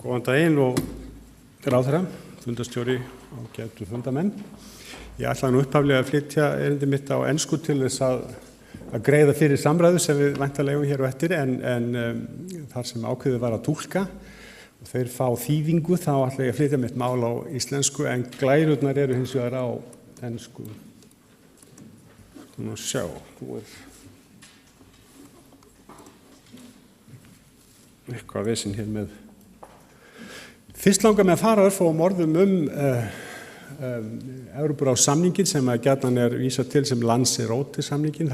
Góðan daginn og ráðherra, fundarstjóri og ágætu fundamenn. Ég ætla nú upphaflega að flytja erindi mitt á ensku til þess að greiða fyrir samræðu sem við væntanlega eigum hér á eftir en þar sem ákveðið var að túlka og þeir fá þýðingu þá ætla ég að flytja mitt mál á íslensku en glærurnar eru hins vegar á ensku. Nú sjá, þú eitthvað vesinn hér með. Fyrst langar mig að fara örfáum orðum Evrópuráðssamninginn sem að gjarnan vísað til sem Lanzarote-samninginn.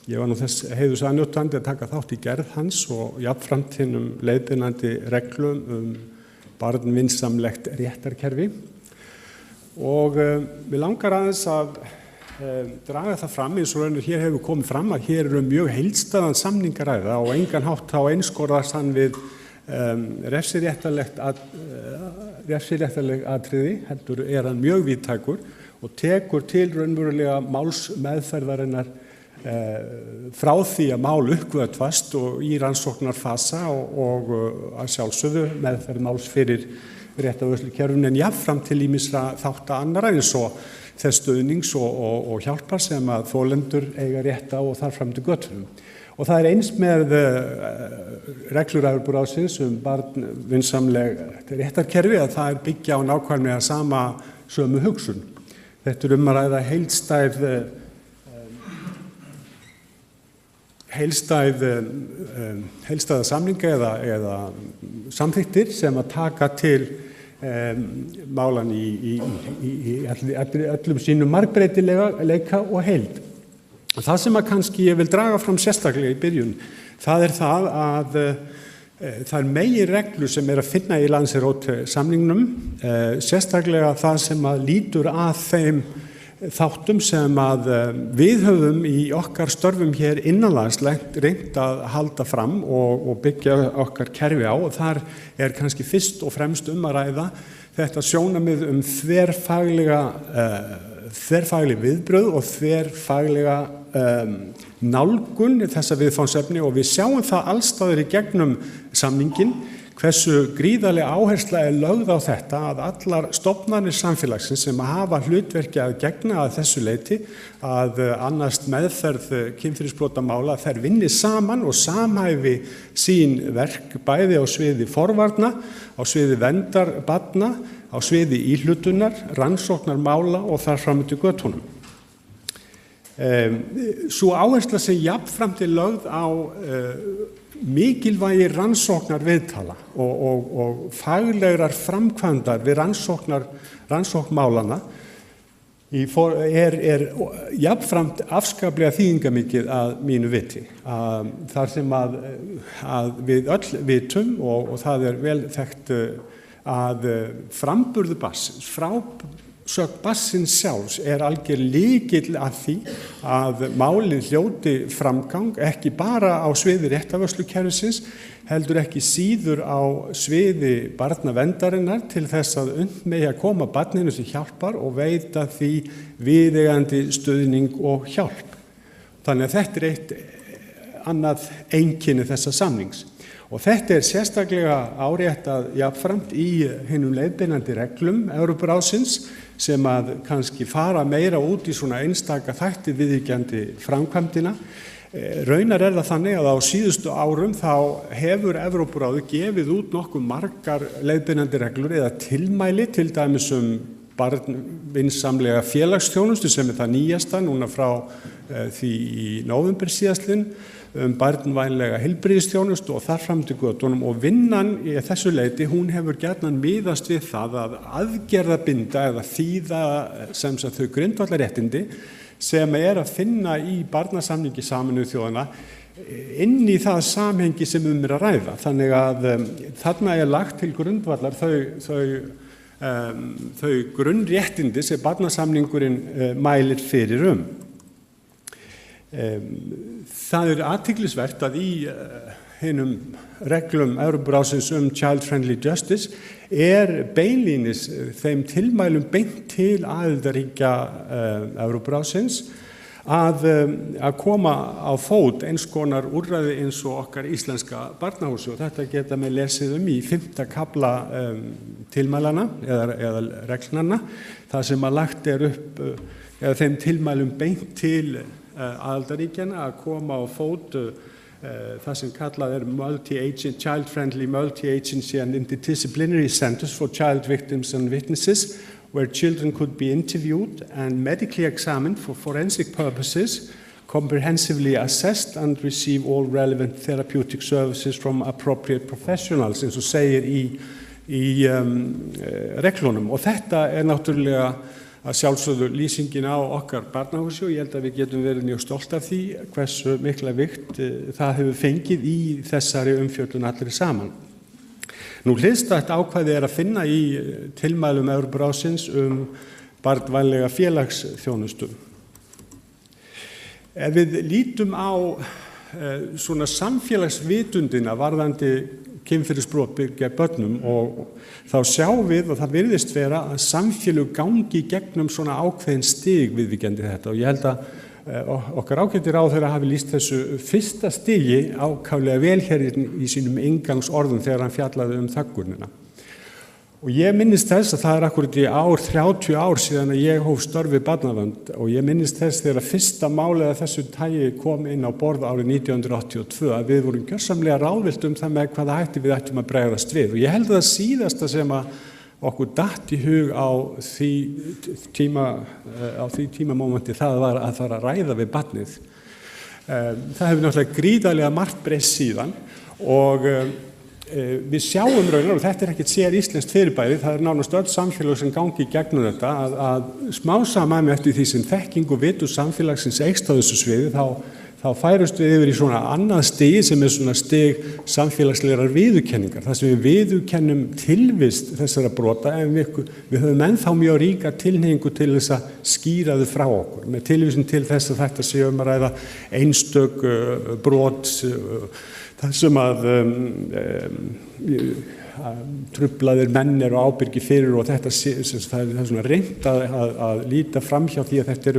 Ég var nú þess heiðursaðnjótandi að taka þátt í gerð hans og jafnframt hinum leiðbeinandi reglum barnvinsamlegt réttarkerfi. Og mig langar aðeins að draga það fram eins og hér hefur komið fram að hér eru mjög heildstæðan samningaræða og engan hátt þá einskorðast hann við refsiréttarleg atriði, heldur hann mjög víðtækur og tekur til raunverulega málsmeðferðarinnar frá því að mál uppgötvast og í rannsóknarfasa og að sjálfsögðu meðferð máls fyrir réttarvörslukerfinu en jafnframt til ýmissa þátta annarra eins og þess stuðnings og hjálpar sem að þolendur eiga rétta og þar fram til götunum. Og það eins með reglur Evrópuráðsins barnvinsamleg réttarkerfi að það byggja á nákvæmlega sama sömu hugsun. Þetta að ræða heildstæða samninga eða samþykktir sem að taka til málan í öllum sínum margbreytileika og heild. Það sem að kannski ég vil draga fram sérstaklega í byrjun, það það að það meginreglur sem að finna í Lanzarote-samningnum, sérstaklega það sem að lítur að þeim þáttum sem að við höfum í okkar störfum hér innanlands reynt að halda fram og byggja okkar kerfi á og þar kannski fyrst og fremst að ræða þetta sjónarmið þverfagleg viðbrögð og þverfaglega nálgun þessa viðfangsefni og við sjáum það allstaðar í gegnum samninginn hversu gríðarlega áhersla lögð á þetta að allar stofnanir samfélagsins sem að hafa hlutverki að gegna að þessu leyti að annast meðferð kynferðisbrotamála þær vinni saman og samhæfi sín verk bæði á sviði forvarna, á sviði verndar barna, á sviði íhlutunar, rannsóknarmála og þar fram til götunum. Sú áhersla sem jafnframt lögð á mikilvægi rannsóknar viðtala og faglegrar framkvæmdar við rannsóknmálana jafnframt afskaplega þýðingamikið að mínu viti. Þar sem að við öll vitum og það vel þekkt að framburður barnsins, frásögn barnsins sjálfs algjör lykill að því að málið hljóti framgang ekki bara á sviði réttarvörslukerfisins, heldur ekki síður á sviði barnaverndarinnar til þess að megi að koma barninu sem hjálpar og veita því viðeigandi stuðning og hjálp. Þannig að þetta eitt annað einkenni þessa samnings. Og þetta sérstaklega áréttað jafnframt í hinum leiðbeinandi reglum Evrópuráðsins sem að kannski fara meira út í svona einstaka þætti viðvíkjandi framkvæmdina. Raunar það þannig að á síðustu árum þá hefur Evrópuráðið gefið út nokkuð margar leiðbeinandi reglur eða tilmæli til dæmis barnvinsamlega félagsþjónustu sem það nýjasta núna frá því í nóvember síðastlinn barnvænlega heilbrigðisþjónustu og þar fram til götunum og vinnan í þessu leyti hún hefur gjarnan miðast við það að aðgerðabinda eða þýða sem sagt þau grundvallarréttindi sem að finna í barnasamningi Sameinuðu þjóðanna inn í það samhengi sem að ræða. Þannig að þarna lagt til grundvallar þau grunnréttindi sem barnasamningurinn mælir fyrir Það athyglisvert að í hinum reglum Evrópuráðsins child-friendly justice beinlínis þeim tilmælum beint til aðildarríkja Evrópuráðsins að koma á fót eins konar úrræði eins og okkar íslenska barnahúsi og þetta geta með lesið í 5. kafla tilmælana eða reglnanna þar sem að lagt upp eða þeim tilmælum beint til aðildarríkjanna að koma á fót það sem kallað child-friendly multi-agency and interdisciplinary centers for child victims and witnesses where children could be interviewed and medically examined for forensic purposes, comprehensively assessed and receive all relevant therapeutic services from appropriate professionals, eins og segir í reglunum. Og þetta náttúrulega að sjálfsögðu lýsingin á okkar barnahúsi og ég held að við getum verið mjög stolt af því hversu mikla vikt það hefur fengið í þessari umfjöllun allri saman. Nú hliðstætt ákvæði að finna í tilmælum Evrópuráðsins barnvænlega félagsþjónustu. Ef við lítum á svona samfélagsvitundina varðandi kynferðisbrot gegn börnum og þá sjáum við og það virðist vera að samfélög gangi gegnum svona ákveðin stig viðvíkjandi þetta og ég held að okkar ágæti ráðherra hafi lýst þessu fyrsta stigi ákaflega vel hér í sínum inngangsorðum þegar hann fjallaði þaggunina. Og ég minnist þess að það akkúrat í 30 ár síðan að ég hóf störf við barnavernd og ég minnist þess þegar fyrsta málið af þessu tagi kom inn á borð árið 1982 að við vorum gjörsamlega ráðvillt það með hvaða hætti við ættum að bregðast við og ég held að það síðasta sem að okkur datt í hug á því tímamómenti það var að fara að ræða við barnið. Það hefur náttúrulega gríðarlega margt breyst síðan og við sjáum raunar, og þetta ekkert sér íslenskt fyrirbæri, það nánast öll samfélag sem gangi í gegnum þetta að smá saman eftir því sem þekking og vitur samfélagsins eykst á þessu sviði þá færust við yfir í svona annað stigi sem svona stig samfélagslegar viðurkenningar. Það sem við viðurkennum tilvist þessara brota en við höfum ennþá mjög ríka tilhneigingu til þess að skýra þau frá okkur með tilvísun til þess að þetta sé að ræða einstök brot það sem að truflaðir menn eru ábyrgir fyrir og þetta það er svona reynt að líta framhjá því að þetta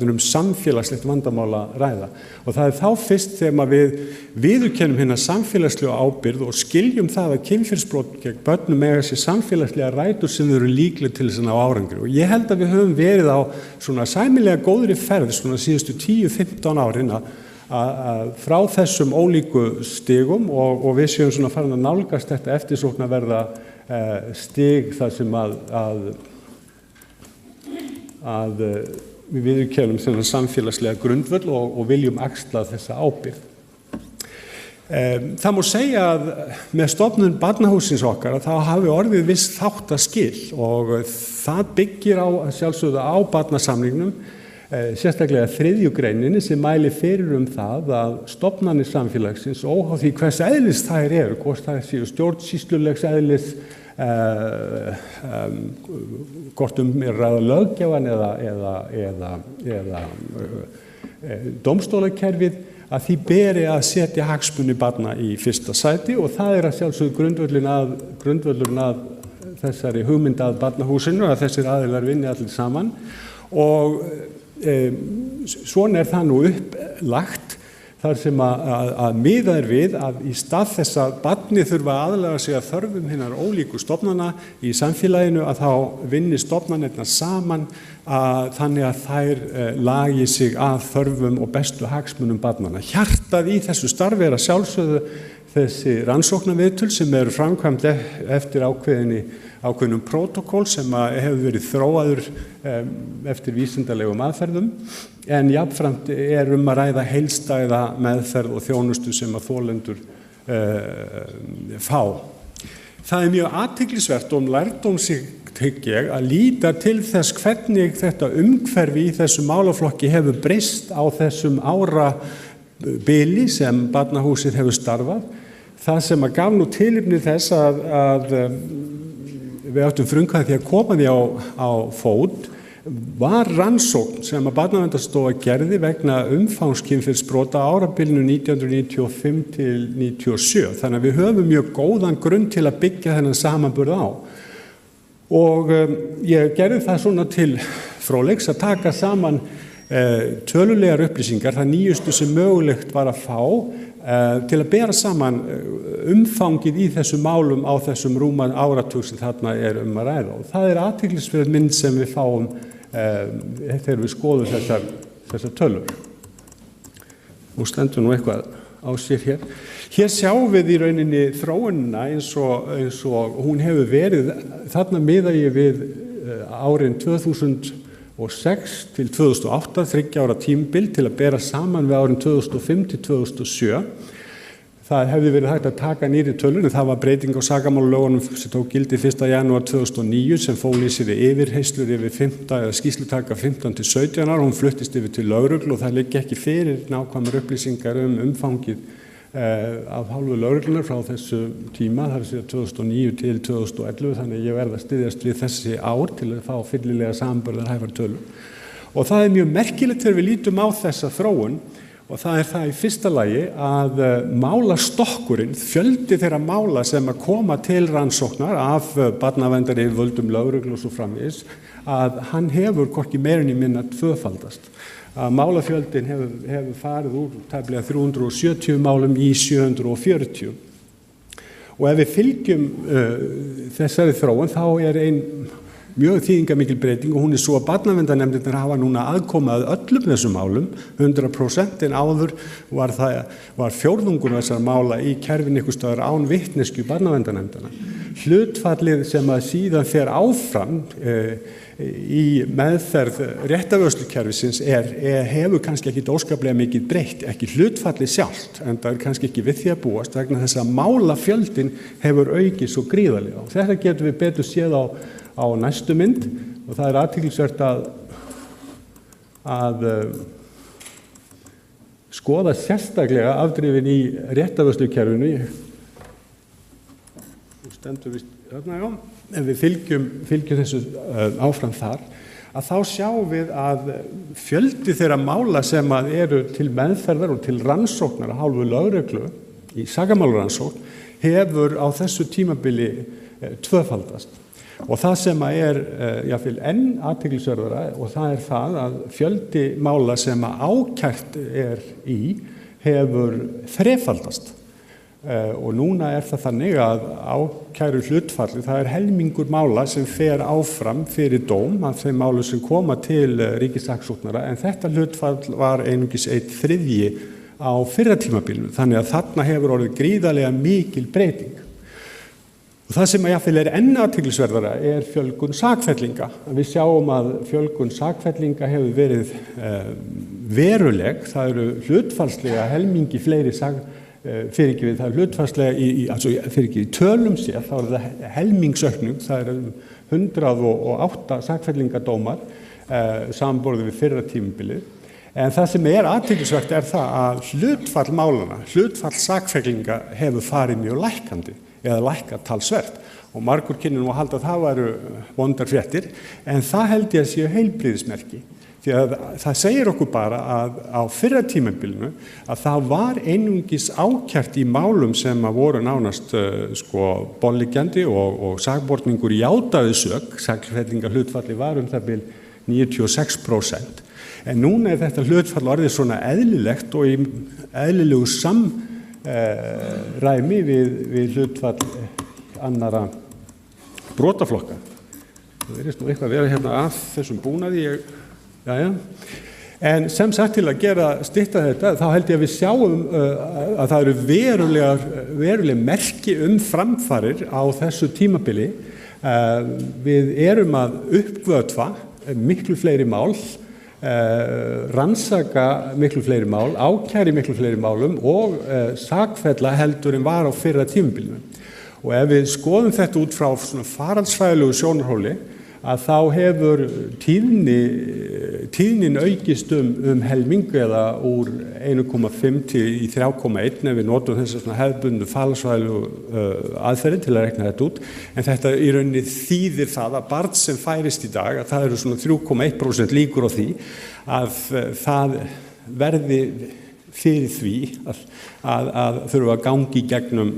er samfélagslegt vandamál að ræða og það er þá fyrst þegar við viðurkennum hérna samfélagslegu ábyrgð og skiljum það að kynferðisbrot gegn börnum eiga sér samfélagslega rætur sem eru líkleg til þess að ná árangri og ég held að við höfum verið á svona sæmilega góðri ferð svona síðustu 10-15 árin að frá þessum ólíku stigum og við séum svona farin að nálgast þetta eftirsóknarverða stig þar sem að við viðurkennum þennan samfélagslega grundvöll og viljum axla þessa ábyrgð. Það má segja að með stofnun barnahússins okkar að þá hafi orðið viss þáttaskil og það byggir á sjálfsögðu á barnasamningnum sérstaklega 3. greininni sem mælir fyrir það að stofnanir samfélagsins óháð því hvers eðlis þær eru, hvort það séu stjórnsýslulegs eðlis hvort ræða löggjafann eða dómstólakerfið að því beri að setja hagsmuni barna í fyrsta sæti og það að sjálfsögðu grundvöllurinn að þessari hugmynd að barnahúsinu að þessir aðilar vinni allir saman og svona það nú upplagt þar sem að miða við að í stað þess að barnið þurfa að aðlaga sig að þörfum hinnar ólíku stofnana í samfélaginu að þá vinni stofnanirnar saman þannig að þær lagi sig að þörfum og bestu hagsmunum barnanna. Hjartað í þessu starfi að sjálfsögðu þessi rannsóknarviðtöl sem eru framkvæmd eftir ákveðnum prótokól sem hefur verið þróaður eftir vísindalegum aðferðum en jafnframt að ræða heildstæða meðferð og þjónustu sem að þolendur fá. Það mjög athyglisvert og lærdómsríkt að líta til þess hvernig þetta umhverfi í þessum málaflokki hefur breyst á þessum árabili sem barnahúsið hefur starfað. Það sem að gaf nú tilefni þess að við áttum frumkvæði því að koma því á fót var rannsókn sem að Barnaverndarstofa gerði vegna umfangskynferðisbrota á árabilinu 1995 til 1997. Þannig að við höfum mjög góðan grunn til að byggja þennan samanburð á. Og ég gerði það svona til fróðleiks að taka saman tölulegar upplýsingar, það nýjustu sem mögulegt var að fá til að bera saman umfangið í þessum málum á þessum rúman áratug sem þarna að ræða. Og það athyglisverð mynd sem við fáum þegar við skoðum þessar tölur. Nú stendur nú eitthvað á sér hér. Hér sjáum við í rauninni þróunina eins og hún hefur verið, þarna miða ég við árin 2006 til 2008, 3 ára tímabil til að bera saman við árin 2005 til 2007. Það hefði verið hægt að taka nýri tölur, en það var breyting á sakamálalögunum sem tók gildi 1. janúar 2009 sem fól í sér yfirheyslur yfir skýrslutaka 15 til 17 ára. Hún fluttist yfir til lögreglu og það liggi ekki fyrir nákvæmar upplýsingar umfangið af hálfu lögreglunar frá þessu tíma, það sér 2009 til 2011, þannig ég verð að styðjast við þessi ár til að fá fyllilega samanburðarhæfar tölur. Og það mjög merkilegt þegar við lítum á þessa þróun, og það það í fyrsta lagi að málastokkurinn, fjöldi þeirra mála sem að koma til rannsóknar af barnaverndaryfirvöldum, lögreglu og svo framvegis, að hann hefur hvorki meira né minna tvöfaldast. Að málafjöldin hefur farið úr tæplega 370 málum í 740. Og ef við fylgjum þessari þróun, þá ein mjög þýðingamikil breyting og hún svo að barnaverndarnefndirnar hafa núna aðkomu að öllum þessum málum, 100%, en áður var fjórðungur þessar mála í kerfinu einhvers staðar án vitneskju barnaverndarnefndanna. Hlutfallið sem að síðan fer áfram í meðferð réttarvörslukerfisins hefur kannski ekki óskaplega mikið breytt, ekki hlutfallið sjálft, en það kannski ekki við því að búast vegna þess að málafjöldin hefur aukið svo gríðarlega. Þetta getum við betur séð á næstu mynd og það athyglisvert að skoða sérstaklega afdrifin í réttarvörslukerfinu. Stendur við þarna, já. Ef við fylgjum þessu áfram þar, að þá sjáum við að fjöldi þeirra mála sem að eru til meðferðar og til rannsóknar af hálfu lögreglu í sakamálarannsókn hefur á þessu tímabili tvöfaldast. Og það sem að jafnvel enn athyglisverðara, og það það að fjöldi mála sem að ákært í hefur þrefaldast. Og núna það þannig að ákæru hlutfalli, það helmingur mála sem fer áfram fyrir dóm af þeim málu sem koma til ríkissaksóknara, en þetta hlutfall var einungis 1/3 á fyrra tímabilinu, þannig að þarna hefur orðið gríðarlega mikil breyting. Og það sem að jafnvel enn athyglisverðara fjölgun sakfellinga. Við sjáum að fjölgun sakfellinga hefur verið veruleg, það eru hlutfallslega helmingi fleiri fyrirgefið, það hlutfallslega í tölum sér, þá það helmingsaukning, það 108 sakfellingadómar samanborið við fyrra tímabilið. En það sem athyglisvert það að hlutfall málana, hlutfall sakfellinga hefur farið mjög lækkandi, eða lækkað talsvert. Og margur kynni nú að halda að það væru vondar fréttir, en það held ég að séu heilbrigðismerki. Því að það segir okkur bara að á fyrra tímabilinu að það var einungis ákært í málum sem að voru nánast bonliggjandi og sakborningur játaði sök, sakfellinga hlutfalli var það bil 96%. En núna þetta hlutfall orðið svona eðlilegt og í eðlilegu samræmi við hlutfall annara brotaflokka. Það nú eitthvað að vera hérna að þessum búnaði. En sem sagt til að stytta þetta, þá held ég að við sjáum að það eru veruleg merki framfarir á þessu tímabili. Við að uppvötva miklu fleiri mál, rannsaka miklu fleiri mál, ákæri miklu fleiri málum og sakfella heldur en var á fyrra tímabilinu. Og ef við skoðum þetta út frá faraldsfræðilegu sjónarhóli, að þá hefur tíðnin aukist helming eða úr 1,5 til 3,1 ef við notum þessa hefðbundnu faraldsfræðilegu aðferðir til að rekna þetta út. En þetta í rauninni þýðir það að barn sem færist í dag, að það eru 3,1% líkur á því að það verði fyrir því að þurfa að gangi gegnum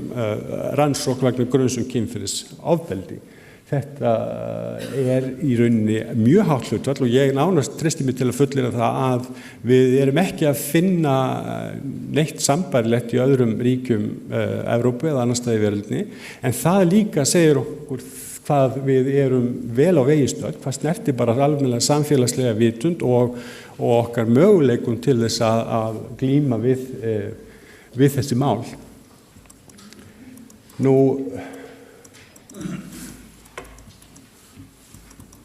rannsókn vegna gruns kynferðisofbeldi. Þetta í rauninni mjög hátt hlutfall og ég nánast treysti mig til að fullyrða það að við erum ekki að finna neitt sambærilegt í öðrum ríkjum Evrópu eða annars staðar í veröldinni, en það líka segir okkur hvað við erum vel á vegi stödd, hvað snertir bara almennilega samfélagslega vitund og okkar möguleikum til þess að glíma við þessi mál. Nú,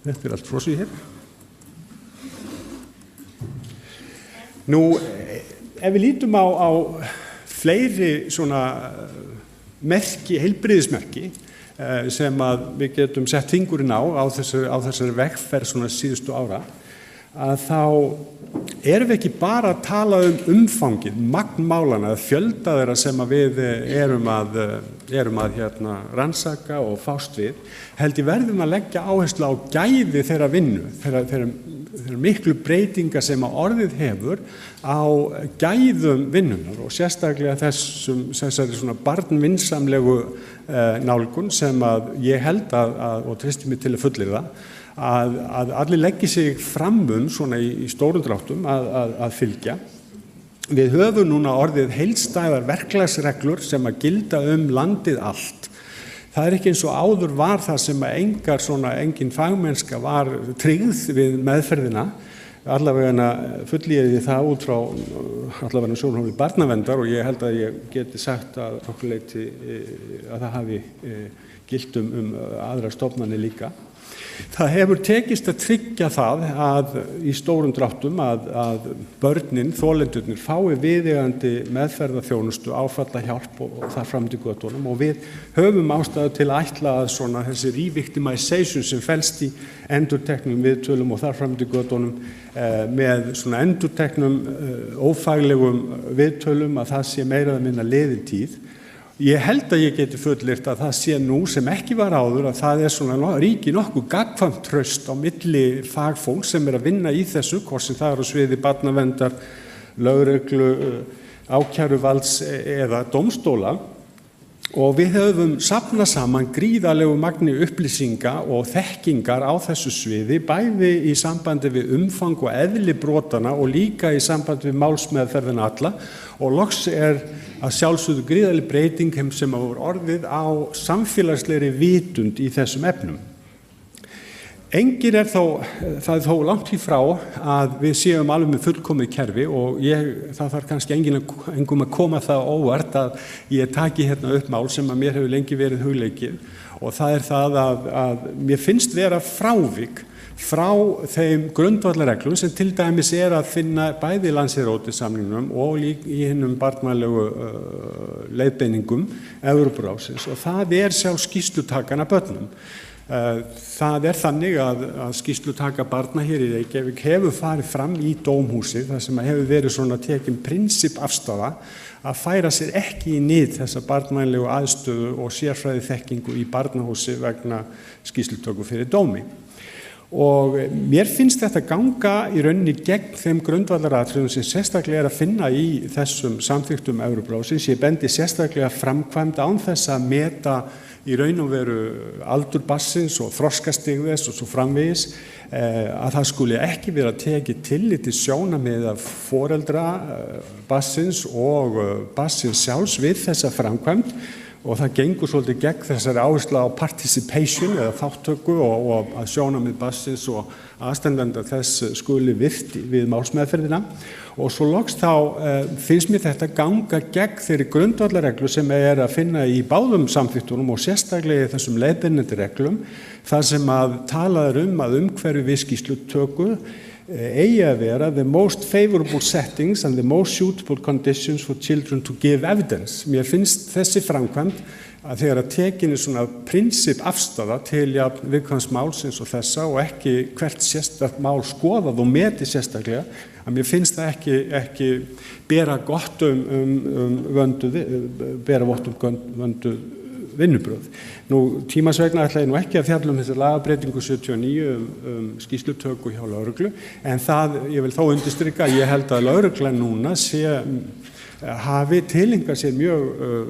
þetta allt frosið hér. Nú, ef við lítum á fleiri svona merki, heilbrigðismerki sem að við getum sett fingurinn á þessari vegferð svona síðustu ára, að þá erum við ekki bara að tala umfangið, magnmálana, fjölda þeirra sem að við erum að rannsaka og fást við, heldur verðum að leggja áherslu á gæði þeirra vinnu, þeirra miklu breytingar sem að orðið hefur á gæðum vinnunar og sérstaklega þessari svona barnvinsamlegu nálgun sem að ég held og treysti mig til að fullyrða að allir leggi sig fram svona í stórum dráttum að fylgja. Við höfum núna orðið heildstæðar verklagsreglur sem að gilda landið allt. Það ekki eins og áður var það sem að engin fagmennska var tryggð við meðferðina, allavega fullyrði það út frá allavega sjónarhóli barnaverndar og ég held að ég geti sagt að nokkuð leyti að það hafi gilt aðrar stofnanir líka. Það hefur tekist að tryggja það að í stórum dráttum að börnin, þolendurnir fái viðeigandi meðferðarþjónustu, áfallahjálp og þar fram til götunum og við höfum ástæðu til að ætla að svona þessi re-victimization sem felst í endurteknum viðtölum og þar fram til götunum með svona endurteknum ófaglegum viðtölum að það sé meira eða minna liðin tíð. Ég held að ég geti fullyrt að það sé nú sem ekki var áður að það svona ríki nokkuð gagnkvæmt traust á milli fagfólks sem að vinna í þessu, hvort sem það á sviði barnaverndar, lögreglu, ákæruvalds eða dómstóla og við höfum safnað saman gríðarlegu magni upplýsinga og þekkingar á þessu sviði, bæði í sambandi við umfang og eðli brotana og líka í sambandi við málsmeðferðina alla og loks að sjálfsögðu gríðarleg breyting sem hafa orðið á samfélagslegri vitund í þessum efnum. Engir það þó langt í frá að við séum alveg með fullkomið kerfi og það þarf kannski engum að koma það óvart að ég taki hérna upp mál sem að mér hefur lengi verið hugleikið og það það að mér finnst vera frávik frá þeim grundvallarreglum sem til dæmis að finna bæði í Landsréttarsamningnum og í hinum barnvænlegu leiðbeiningum Evrópuráðsins og það sjálf skýrslutakanna börnum. Það þannig að skýrslutaka barna hér í Reykjavík hefur farið fram í dómhúsið þar sem hefur verið svona tekin prinsipafstaða að færa sér ekki í nið þessa barnvænlegu aðstöðu og sérfræði þekkingu í barnahúsi vegna skýrslutöku fyrir dómi. Og mér finnst þetta ganga í rauninni gegn þeim grundvallaratriðum sem sérstaklega að finna í þessum samþykktum Evrópuráðsins. Ég bendi sérstaklega framkvæmd án þess að meta í raun og veru aldur barnsins og þroskastig þess og svo framvegis að það skuli ekki vera tekið tillit til sjónarmiða foreldra barnsins og barnsins sjálfs við þessa framkvæmd og það gengur svolítið gegn þessari áherslu á participation eða þáttöku og að sjónarmið barnsins og aðstandenda þess skuli virt við málsmeðferðina og svo loks þá finnst mér þetta ganga gegn þeirri grundvallarreglu sem að finna í báðum samþykktunum og sérstaklega í þessum leiðbeinandi reglum þar sem að talað að umhverfi við skýrslutöku eigi að vera the most favorable settings and the most suitable conditions for children to give evidence. Mér finnst þessi framkvæmd að þegar að tekin svona prinsipafstaða til viðkvæms máls og þessa og ekki hvert sérstakt mál skoðað og metið sérstaklega að mér finnst það ekki bera gott bera vott vönduð vinnubrögð. Nú tímans vegna ætla ég ekki að fjalla þessi lagabreytingu 79 skýrslutöku hjá lögreglu, en ég vil þó undirstrika að ég held að lögreglan núna sé hafi tilengað sér mjög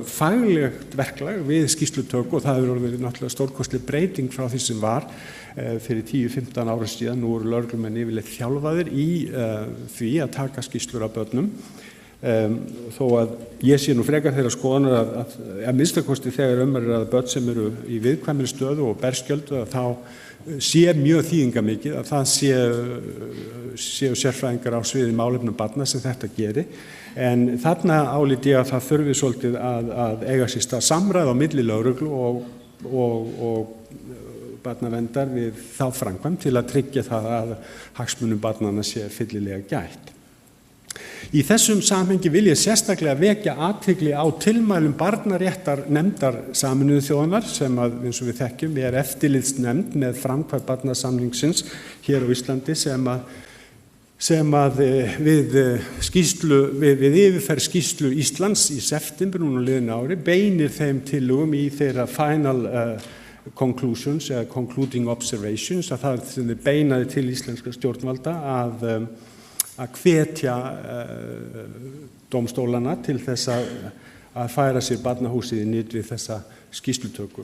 faglegt verklag við skýrslutöku og það hefur orðið náttúrulega stórkostleg breyting frá því sem var fyrir 10-15 ára síðan. Nú eru lögreglumenn yfirleitt þjálfaðir í því að taka skýrslur af börnum. Þó að ég sé nú frekar þeirra skoðunar að minnstakosti þegar að börn sem eru í viðkvæmri stöðu og berskjöldu að þá sé mjög þýðingamikið að það séu sérfræðingar á sviði málefnum barna sem þetta geri. En þarna álít ég að það þurfi svolítið að eiga sér stað samræð á milli lögreglu og barnaverndar við þá framkvæmd til að tryggja það að hagsmunum barnanna sé fyllilega gætt. Í þessum samhengi vil ég sérstaklega vekja athygli á tilmælum barnaréttarnefndar Sameinuðu þjóðanna sem eins og við þekkjum eftirlitsnefnd með framkvæmd barnasamningsins hér á Íslandi sem við yfirferð skýrslu Íslands í september núna liðnu ári beinir þeim tillögum í þeirra final conclusions eða concluding observations að það sem þið beinaði til íslenska stjórnvalda að hvetja dómstólana til þess að færa sér barnahúsið í nyt við þessa skýrslutöku.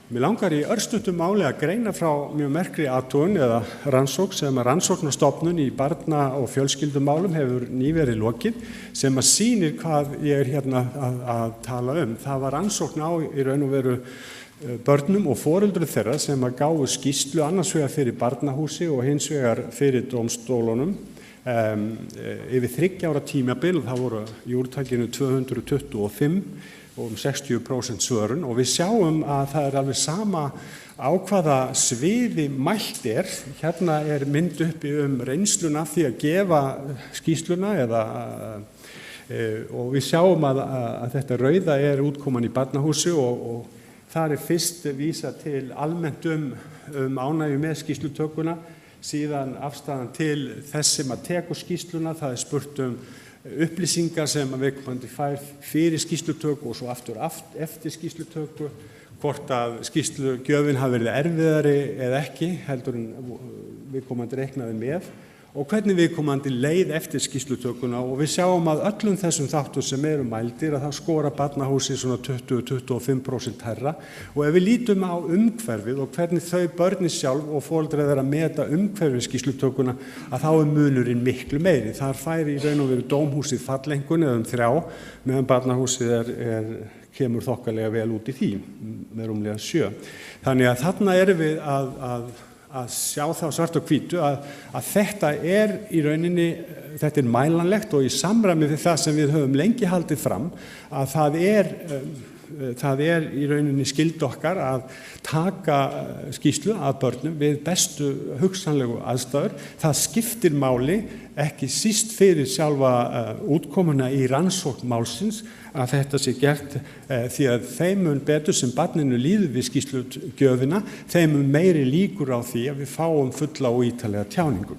Mér langar í örstuttu máli að greina frá mjög merkri athugun eða rannsókn sem að rannsóknarstofnun í barna- og fjölskyldumálum hefur nýverið lokið sem að sýnir hvað ég hérna að tala um. Það var rannsókn á í raun og veru börnum og foreldrum þeirra sem að gáfu skýrslu annars vegar fyrir barnahúsi og hins vegar fyrir dómstólunum. Yfir 3 ára tímabil, það voru í úrtakinu 225 og 60% svörun og við sjáum að það alveg sama á hvaða sviði mælt Hérna mynd uppi reynsluna því að gefa skýrsluna og við sjáum að þetta rauða útkoman í barnahúsi og þar fyrst vísa til almennt ánægju með skýrslutökuna. Síðan afstæðan til þess sem að tekur skýrsluna, það spurt upplýsingar sem að viðkomandi fær fyrir skýrslutöku og svo aftur eftir skýrslutöku, hvort að skýrslugjöfin hafi verið erfiðari eða ekki, heldur en viðkomandi reiknaði með og hvernig viðkomandi leið eftir skýrslutökuna og við sjáum að öllum þessum þáttum sem eru mældir að það skora barnahúsið svona 20-25% hærra og ef við lítum á umhverfið og hvernig þau börnin sjálf og foreldrar þeirra meta umhverfið skýrslutökuna að þá munurinn miklu meiri. Þar færi í raun og veru dómhúsið fallengun eða 3 meðan barnahúsið kemur þokkalega vel út í því með rúmlega 7. Þannig að þarna erum við að sjá það svart og hvítu að þetta í rauninni, þetta mælanlegt og í samræmi við það sem við höfum lengi haldið fram að það í rauninni skylda okkar að taka skýrslu af börnum við bestu hugsanlegu aðstæður. Það skiptir máli ekki síst fyrir sjálfa útkomuna í rannsókn málsins að þetta sé gert því að þeim mun betur sem barninu líður við skýrslugjöfina, þeim mun meiri líkur á því að við fáum fulla og ítarlega tjáningu.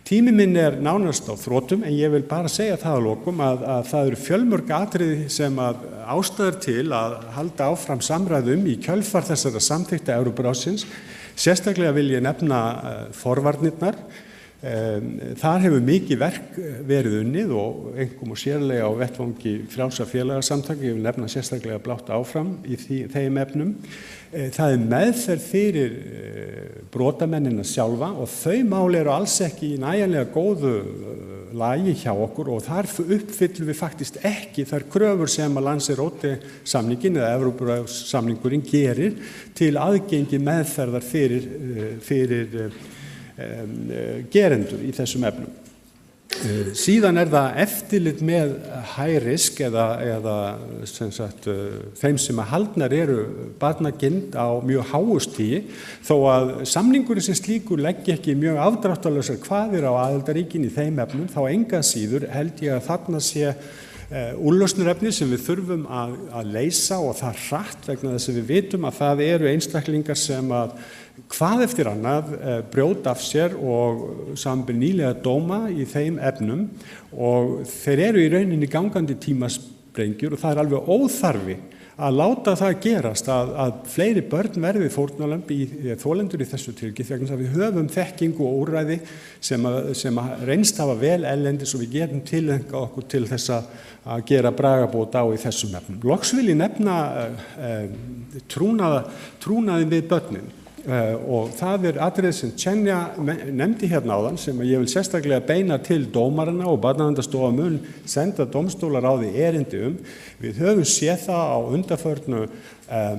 Tími minn nánast á þrotum en ég vil bara segja það að lokum að það eru fjölmörg atriði sem að ástæður til að halda áfram samræðum í kjölfar þessara samþykkta Evrópuráðsins. Sérstaklega vil ég nefna forvarnirnar. Þar hefur mikið verk verið unnið og einkum og sérlega á vettvangi frjálsra félagasamtaka, ég vil nefna sérstaklega blátt áfram í þeim efnum. Það meðferð fyrir brotamennina sjálfa og þau mál eru alls ekki í nægjanlega góðu lagi hjá okkur og þar uppfyllum við faktist ekki þær kröfur sem að Lanzarote-samningin eða Evrópuráðssamningurinn gerir til aðgengi meðferðar fyrir gerendur í þessum efnum. Síðan það eftirlit með high risk eða sem sagt, þeim sem að haldnar eru barnagind á mjög háu stigi þó að samningurinn sem slíkur leggja ekki mjög afdráttarlausar kvaðir á aðildarríkin í þeim efnum þá enga síður held ég að þarna sé úrlausnarefni sem við þurfum að leysa og það hratt vegna þess að við vitum að það eru einstaklingar sem að hvað eftir annað brjóta af sér og samanber nýlega dóma í þeim efnum og þeir eru í rauninni gangandi tímasprengjur og það alveg óþarfi að láta það gerast að fleiri börn verði fórnarlömb þolendur í þessu tilviki vegna þess að við höfum þekkingu og úrræði sem reynst hafa vel erlendis og við getum tileinkað okkur til þess að gera bragarbót á í þessum efnum. Loks vil ég nefna trúnaðinn við börnin. Og það atriði sem Tjenja nefndi hérna áðan sem ég vil sérstaklega beina til dómarana og Barnaverndarstofa mun senda dómstólar á því erindi Við höfum séð það á undanförnu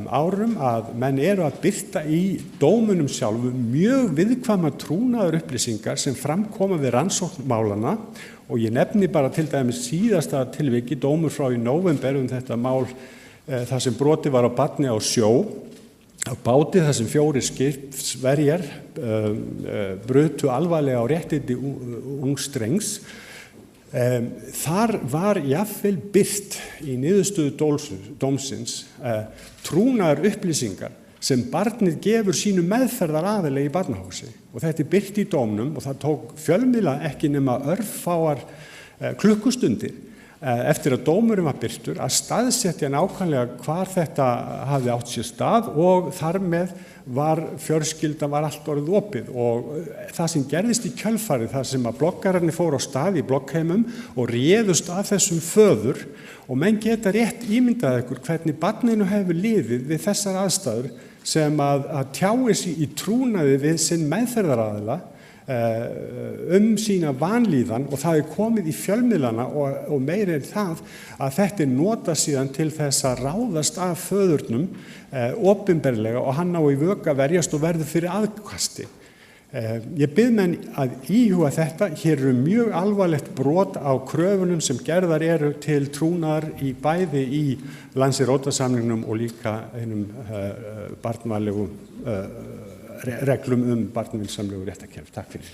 árum að menn eru að birta í dómunum sjálfu mjög viðkvæmar trúnaðar upplýsingar sem framkoma við rannsókn málana og ég nefni bara til dæmis síðasta tilviki dómur frá í nóvember þetta mál þar sem brotið var á barni á sjó á báti þar sem 4 skipsverjar brutu alvarlega á réttindi ungs drengs. Þar var jafnvel birt í niðurstöðu dómsins trúnaðar upplýsingar sem barnið gefur sínu meðferðaraðila í barnahúsi og þetta birt í dómnum og það tók fjölmiðla ekki nema örfáar klukkustundir eftir að dómurinn var birtur að staðsetja nákvæmlega hvar þetta hafði átt sér stað og þar með var fjölskyldan var allt orðið opið og það sem gerðist í kjölfarið þar sem að bloggararnir fóru á stað í bloggheimum og réðust að þessum föður og menn geta rétt ímyndað ykkur hvernig barninu hefur liðið við þessar aðstæður sem að tjái sig í trúnaði við sinn meðferðaraðila sína vanlíðan og það komið í fjölmiðlana og meira en það að þetta notað síðan til þess að ráðast af föðurnum opinberlega og hann á í vök að verjast og verður fyrir aðkasti. Ég bið menn að íhuga þetta, hér eru mjög alvarlegt brot á kröfunum sem gerðar eru til trúnaðar í bæði í Landsréttarsamningnum og líka einum barnvæðlegum reglum barnaverndarsamlegu réttarkerfi. Takk fyrir.